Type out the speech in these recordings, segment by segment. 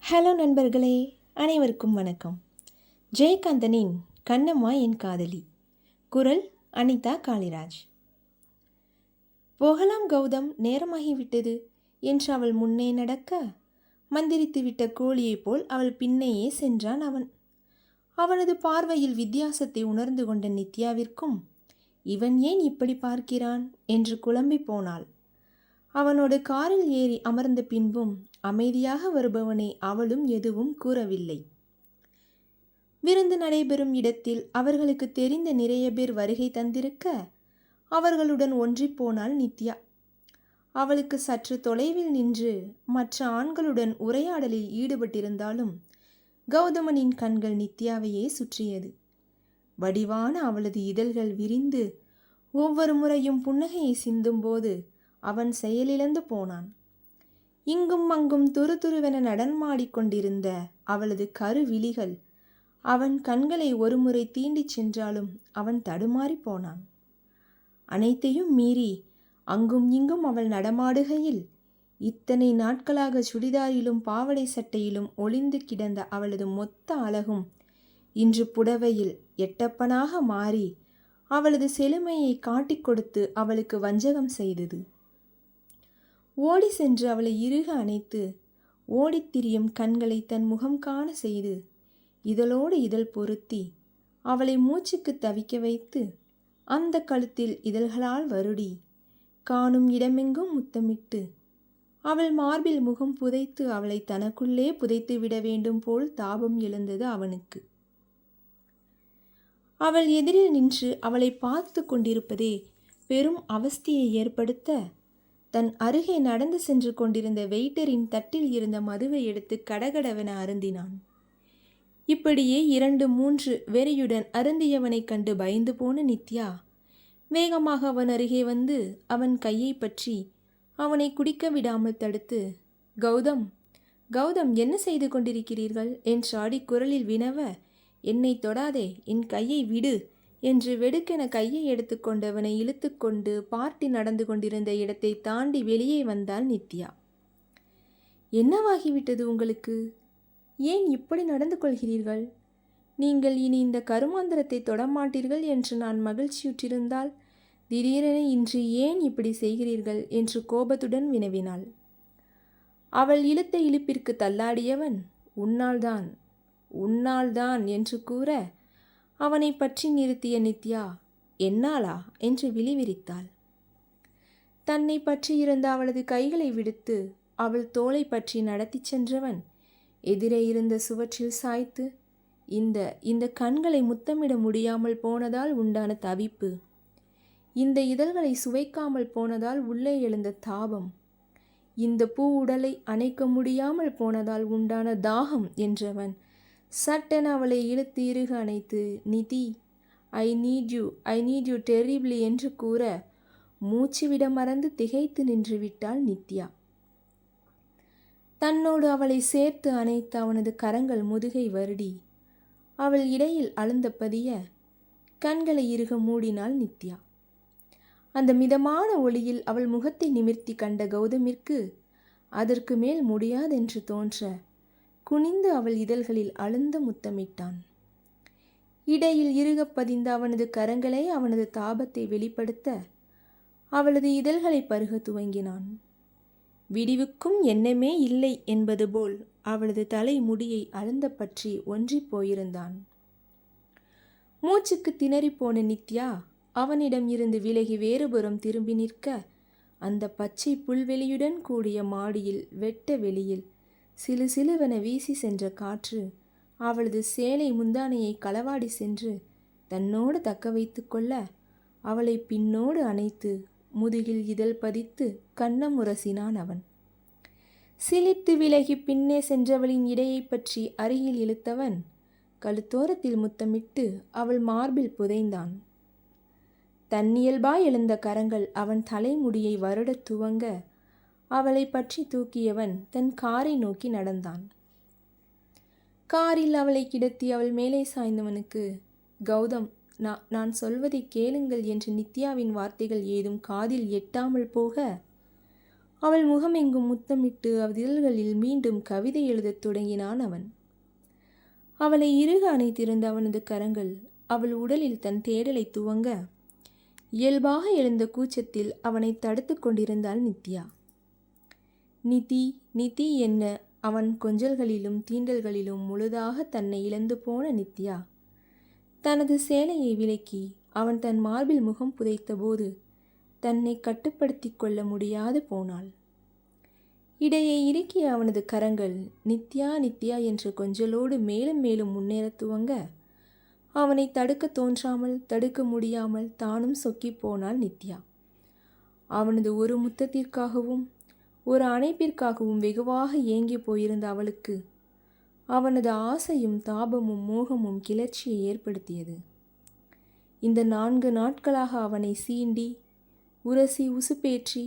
Hello நண்பர்களே, அனைவருக்கும் வணக்கம். ஜெயகாந்தனின் கண்ணம்மா என் காதலி. குரல் அனிதா காளிராஜ். போகலாம் கௌதம், நேரமாகிவிட்டது என்று அவள் முன்னே நடக்க, மந்திரித்து விட்ட கோழியைப் போல் அவள் பின்னேயே சென்றான் அவன். அவனது பார்வையில் வித்தியாசத்தை உணர்ந்து கொண்ட நித்யாவிற்கும் இவன் ஏன் இப்படி பார்க்கிறான் என்று குழம்பி போனாள். அவனோடு காரில் ஏறி அமர்ந்த பின்பும் அமைதியாக வருபவனை அவளும் எதுவும் கூறவில்லை. விருந்து நடைபெறும் இடத்தில் அவர்களுக்கு தெரிந்த நிறைய பேர் வருகை தந்திருக்க அவர்களுடன் ஒன்றி போனாள் நித்யா. அவளுக்கு சற்று தொலைவில் நின்று மற்ற ஆண்களுடன் உரையாடலில் ஈடுபட்டிருந்தாலும் கௌதமனின் கண்கள் நித்யாவையே சுற்றியது. வடிவான அவளது இதழ்கள் விரிந்து ஒவ்வொரு முறையும் புன்னகையை சிந்தும்போது அவன் செயலிழந்து போனான். இங்கும் அங்கும் துருதுருவென நடனமாடிக்கொண்டிருந்த அவளது கருவிழிகள் அவன் கண்களை ஒருமுறை தீண்டிச் சென்றாலும் அவன் தடுமாறி போனான். அனைத்தையும் மீறி அங்கும் இங்கும் அவள் நடமாடுகையில் இத்தனை நாட்களாக சுடிதாரிலும் பாவடை சட்டையிலும் ஒளிந்து கிடந்த அவளது மொத்த அழகும் இன்று புடவையில் எட்டப்பனாக மாறி அவளது செழுமையை காட்டிக் கொடுத்து அவளுக்கு வஞ்சகம் செய்தது. ஓடி சென்று அவளை இறுக அணைத்து ஓடித்திரியும் கண்களை தன் முகம் காண செய்து இதழோடு இதழ் பொருத்தி அவளை மூச்சுக்கு தவிக்க வைத்து அந்த கழுத்தில் இதழ்களால் வருடி காணும் இடமெங்கும் முத்தமிட்டு அவள் மார்பில் முகம் புதைத்து அவளை தனக்குள்ளே புதைத்து விட வேண்டும் போல் தாபம் எழுந்தது அவனுக்கு. அவள் எதிரில் நின்று அவளை பார்த்து கொண்டிருப்பதே பெரும் அவஸ்தையை ஏற்படுத்த தன் அருகே நடந்து சென்று கொண்டிருந்த வெயிட்டரின் தட்டில் இருந்த மதுவை எடுத்து கடகடவென அருந்தினான். இப்படியே 2-3 வெறியுடன் அருந்தியவனை கண்டு பயந்து போன நித்யா வேகமாக அவன் அருகே வந்து அவன் கையை பற்றி அவனை குடிக்க விடாமல் தடுத்து, கௌதம் கௌதம் என்ன செய்து கொண்டிருக்கிறீர்கள் என்றாடி குரலில் வினவ, என்னை தொடாதே, என் கையை விடு என்று வெடுக்கென கையை எடுத்துக்கொண்டவனை இழுத்து கொண்டு பார்ட்டி நடந்து கொண்டிருந்த இடத்தை தாண்டி வெளியே வந்தாள் நித்யா. என்னவாகிவிட்டது உங்களுக்கு? ஏன் இப்படி நடந்து கொள்கிறீர்கள்? நீங்கள் இனி இந்த கருமாந்திரத்தை தொடமாட்டீர்கள் என்று நான் மகிழ்ச்சியுற்றிருந்தால் திடீரென இன்று ஏன் இப்படி செய்கிறீர்கள் என்று கோபத்துடன் வினவினாள். அவள் இழுத்த இழுப்பிற்கு தள்ளாடியவன் உன்னால்தான் உன்னால்தான் என்று கூற அவனை பற்றி நிறுத்திய நித்யா என்னாலா என்று விழிவிரித்தாள். தன்னை பற்றியிருந்த அவளது கைகளை விடுத்து அவள் தோளை பற்றி நடத்தி சென்றவன் எதிரே இருந்த சுவற்றில் சாய்த்து இந்த கண்களை முத்தமிட முடியாமல் போனதால் உண்டான தவிப்பு, இந்த இதழ்களை சுவைக்காமல் போனதால் உள்ளே எழுந்த தாபம், இந்த பூ உடலை அணைக்க முடியாமல் போனதால் உண்டான தாகம் என்றவன் சட்டென அவளை இழுத்து இறுக அணைத்து நிதி ஐ நீட் யூ டெரிபிளி என்று கூற மூச்சு விட மறந்து திகைத்து நின்று விட்டாள் நித்யா. தன்னோடு அவளை சேர்த்து அணைத்து அவனது கரங்கள் முதுகை வருடி அவள் இடையில் அழுந்த பதிய கண்களை இறுக மூடினாள் நித்யா. அந்த மிதமான ஒளியில் அவள் முகத்தை நிமிர்த்தி கண்ட கௌதமிற்கு அதற்கு மேல் முடியாதென்று தோன்ற குனிந்து அவள் இதழ்களில் அழுந்த முத்தமிட்டான். இடையில் இறுகப் பதிந்த அவனது கரங்களை அவனது தாபத்தை வெளிப்படுத்த அவளது இதழ்களை பருக துவங்கினான். விடிவுக்கும் எண்ணமே இல்லை என்பது போல் அவளது தலை முடியை அழுந்த பற்றி ஒன்றி போயிருந்தான். மூச்சுக்கு திணறிப்போன நித்யா அவனிடம் இருந்து விலகி வேறுபுறம் திரும்பி நிற்க அந்த பச்சை புல்வெளியுடன் கூடிய மாடியில் வெட்ட வெளியில் சிலு சிலுவென வீசி சென்ற காற்று அவளது சேலை முந்தானையை களவாடி சென்று தன்னோடு தக்க வைத்து கொள்ள அவளை பின்னோடு அணைத்து முதுகில் இதழ் பதித்து கன்னம் உரசினான் அவன். சிலித்து விலகி பின்னே சென்றவளின் இடையை பற்றி அருகில் இழுத்தவன் கழுத்தோரத்தில் முத்தமிட்டு அவள் மார்பில் புதைந்தான். தன்னியல்பாய் எழுந்த கரங்கள் அவன் தலைமுடியை வருடத் துவங்க அவளை பற்றி தூக்கியவன் தன் காரை நோக்கி நடந்தான். காரில் அவளை கிடத்தி அவள் மேலே சாய்ந்தவனுக்கு, கௌதம் நான் சொல்வதை கேளுங்கள் என்று நித்யாவின் வார்த்தைகள் ஏதும் காதில் எட்டாமல் போக அவள் முகமெங்கும் முத்தமிட்டு அவதில்களில் மீண்டும் கவிதை எழுதத் தொடங்கினான் அவன். அவளை இறுக அணைத்திருந்த அவனது கரங்கள் அவள் உடலில் தன் தேடலை துவங்க, இயல்பாக எழுந்த கூச்சத்தில் அவனை தடுத்து கொண்டிருந்தாள் நித்யா. நிதி நிதி என்ன அவன் கொஞ்சல்களிலும் தீண்டல்களிலும் முழுதாக தன்னை இழந்து போன நித்யா தனது சேலையை விலக்கி அவன் தன் மார்பில் முகம் புதைத்தபோது தன்னை கட்டுப்படுத்தி கொள்ள முடியாது போனாள். இடையே இறுக்கிய அவனது கரங்கள் நித்யா நித்யா என்ற கொஞ்சலோடு மேலும் மேலும் முன்னேற துவங்க, அவனை தடுக்க தோன்றாமல் தடுக்க முடியாமல் தானும் சொக்கி போனாள் நித்யா. அவனது ஒரு முத்தத்திற்காகவும் ஒரு அணைப்பிற்காகவும் வெகுவாக ஏங்கி போயிருந்த அவளுக்கு அவனது ஆசையும் தாபமும் மோகமும் கிளர்ச்சியை ஏற்படுத்தியது. இந்த 4 நாட்களாக அவனை சீண்டி உரசி உசுப்பேற்றி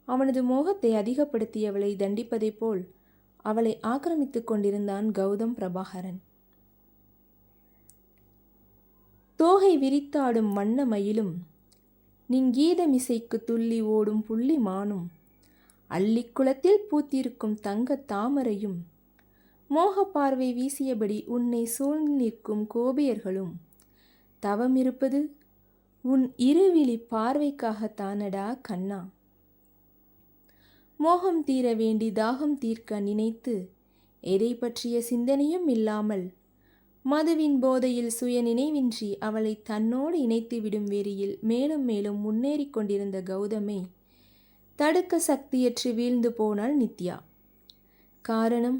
அவனது மோகத்தை அதிகப்படுத்தியவளை தண்டிப்பதைப் போல் அவளை ஆக்கிரமித்து கொண்டிருந்தான் கௌதம் பிரபாகரன். தோகை விரித்தாடும் வண்ண மயிலும் நின் கீதமிசைக்கு துள்ளி ஓடும் புள்ளி மானும் அள்ளிக்குளத்தில் பூத்திருக்கும் தங்க தாமரையும் மோக பார்வை வீசியபடி உன்னை சூழ்ந்து நிற்கும் கோபியர்களும் தவமிருப்பது உன் இருவிழி பார்வைக்காகத்தானடா கண்ணா. மோகம் தீர வேண்டி தாகம் தீர்க்க நினைத்து எதை பற்றிய சிந்தனையும் இல்லாமல் மதுவின் போதையில் சுய நினைவின்றி அவளை தன்னோடு இணைத்து விடும் வெறியில் மேலும் மேலும் முன்னேறி கொண்டிருந்த கௌதமை தடுக்க சக்தியற்று வீழ்ந்து போனாள் நித்யா. காரணம்,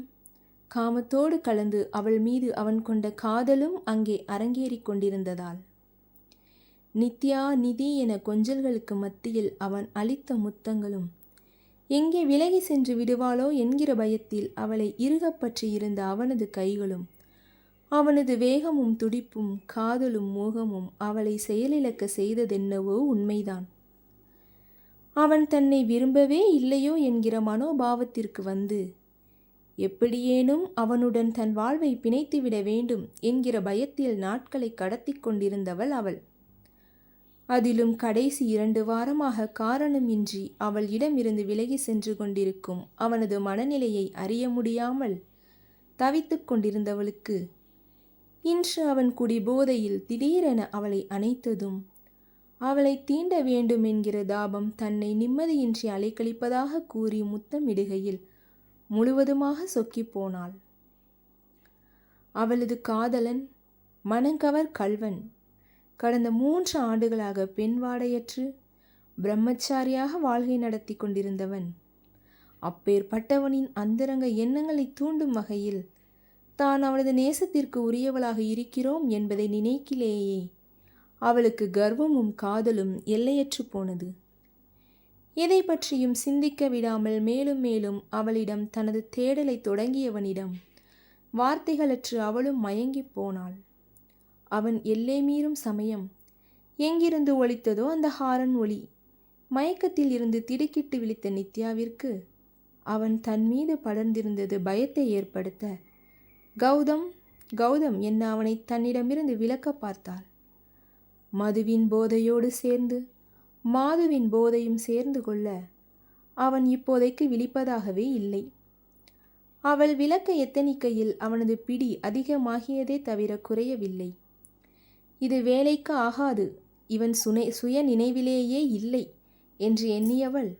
காமத்தோடு கலந்து அவள் மீது அவன் கொண்ட காதலும் அங்கே அரங்கேறி கொண்டிருந்ததால். நித்யா நிதி என கொஞ்சல்களுக்கு மத்தியில் அவன் அளித்த முத்தங்களும் எங்கே விலகி சென்று விடுவாளோ என்கிற பயத்தில் அவளை இறுகப் பற்றி இருந்த அவனது கைகளும் அவனது வேகமும் துடிப்பும் காதலும் மோகமும் அவளை செயலிழக்க செய்ததென்னவோ உண்மைதான். அவன் தன்னை விரும்பவே இல்லையோ என்கிற மனோபாவத்திற்கு வந்து எப்படியேனும் அவனுடன் தன் வாழ்வை பிணைத்துவிட வேண்டும் என்கிற பயத்தில் நாட்களை கடத்தி கொண்டிருந்தவள் அவள். அதிலும் கடைசி 2 வாரமாக காரணமின்றி அவள் இடமிருந்து விலகி சென்று கொண்டிருக்கும் அவனது மனநிலையை அறிய முடியாமல் தவித்து கொண்டிருந்தவளுக்கு இன்று அவன் குடிபோதையில் திடீரென அவளை அணைத்ததும் அவளை தீண்ட வேண்டும் என்கிற தாபம் தன்னை நிம்மதியின்றி அலைக்கழிப்பதாக கூறி முத்தமிடுகையில் முழுவதுமாக சொக்கி போனாள். அவளது காதலன் மனங்கவர் கள்வன் கடந்த 3 ஆண்டுகளாக பெண் வாடையற்று பிரம்மச்சாரியாக வாழ்க்கை நடத்தி கொண்டிருந்தவன். அப்பேற்பட்டவனின் அந்தரங்க எண்ணங்களை தூண்டும் வகையில் தான் அவளது நேசத்திற்கு உரியவளாக இருக்கிறோம் என்பதை நினைக்கிலேயே அவளுக்கு கர்வமும் காதலும் எல்லையற்று போனது. எதை பற்றியும் சிந்திக்க விடாமல் மேலும் மேலும் அவளிடம் தனது தேடலை தொடங்கியவனிடம் வார்த்தைகளற்று அவளும் மயங்கி போனாள். அவன் எல்லை மீறும் சமயம் எங்கிருந்து ஒலித்ததோ அந்த ஹாரன் ஒலி மயக்கத்தில் இருந்து திடுக்கிட்டு விழித்த நித்யாவிற்கு அவன் தன் மீது படர்ந்திருந்தது பயத்தை ஏற்படுத்த கௌதம் கௌதம் என்ன அவனை தன்னிடமிருந்து விலக்க பார்த்தாள். மதுவின் போதையோடு சேர்ந்து மாதுவின் போதையும் சேர்ந்து கொள்ள அவன் இப்போதைக்கு விழிப்பதாகவே இல்லை. அவள் விலக்க எத்தனிக்கையில் அவனது பிடி அதிகமாகியதே தவிர குறையவில்லை. இது வேலைக்கு ஆகாது, இவன் சுய நினைவிலேயே இல்லை என்று எண்ணியவள்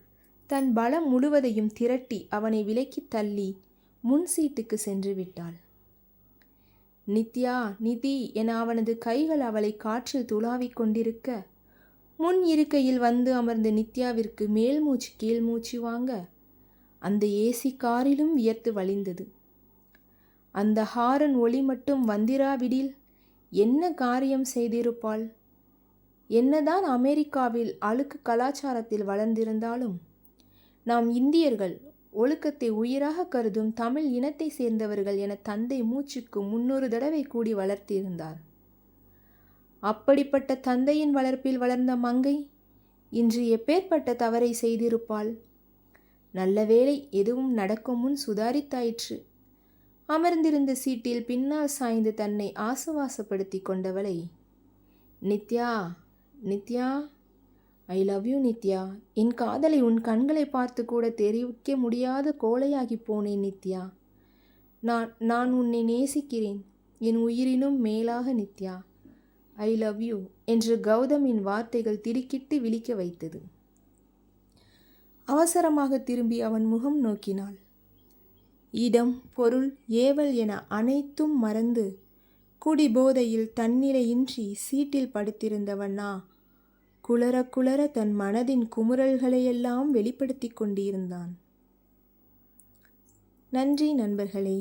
தன் பலம் முழுவதையும் திரட்டி அவனை விலக்கி தள்ளி முன் சீட்டுக்கு சென்று விட்டாள். நித்யா நிதி என அவனது கைகள் அவளை காற்றில் துளாவிக் கொண்டிருக்க முன் இருக்கையில் வந்து அமர்ந்த நித்யாவிற்கு மேல் மூச்சு கீழ் மூச்சு வாங்க அந்த ஏசி காரிலும் வியர்த்து வழிந்தது. அந்த ஹாரன் ஒளி மட்டும் வந்திராவிடில் என்ன காரியம் செய்திருப்பாள்? என்னதான் அமெரிக்காவில் அழுக்கு கலாச்சாரத்தில் வளர்ந்திருந்தாலும் நாம் இந்தியர்கள் ஒழுக்கத்தை உயிராக கருதும் தமிழ் இனத்தை சேர்ந்தவர்கள் என தந்தை மூச்சுக்கு 300 தடவை கூடி வளர்த்திருந்தார். அப்படிப்பட்ட தந்தையின் வளர்ப்பில் வளர்ந்த மங்கை இன்று எப்பேற்பட்ட தவறை செய்திருப்பாள்? நல்ல வேளை எதுவும் நடக்கும் முன் சுதாரித்தாயிற்று. அமர்ந்திருந்த சீட்டில் பின்னால் சாய்ந்து தன்னை ஆசுவாசப்படுத்தி கொண்டவளை Nithya Nithya I love you Nithya. என் காதலை உன் கண்களை பார்த்து கூட தெரிவிக்க முடியாத கோழையாகி போனேன் நித்யா. நான் உன்னை நேசிக்கிறேன், என் உயிரினும் மேலாக நித்யா. ஐ லவ் யூ என்று கௌதமின் வார்த்தைகள் திடுக்கிட்டு விழிக்க வைத்தது. அவசரமாக திரும்பி அவன் முகம் நோக்கினாள். இடம், பொருள், ஏவல் என அனைத்தும் மறந்து குடிபோதையில் தன்னிலையின்றி சீட்டில் படுத்திருந்தவனா குளற குளற தன் மனதின் குமுறல்களையெல்லாம் வெளிப்படுத்தி கொண்டிருந்தான். நன்றி நண்பர்களே.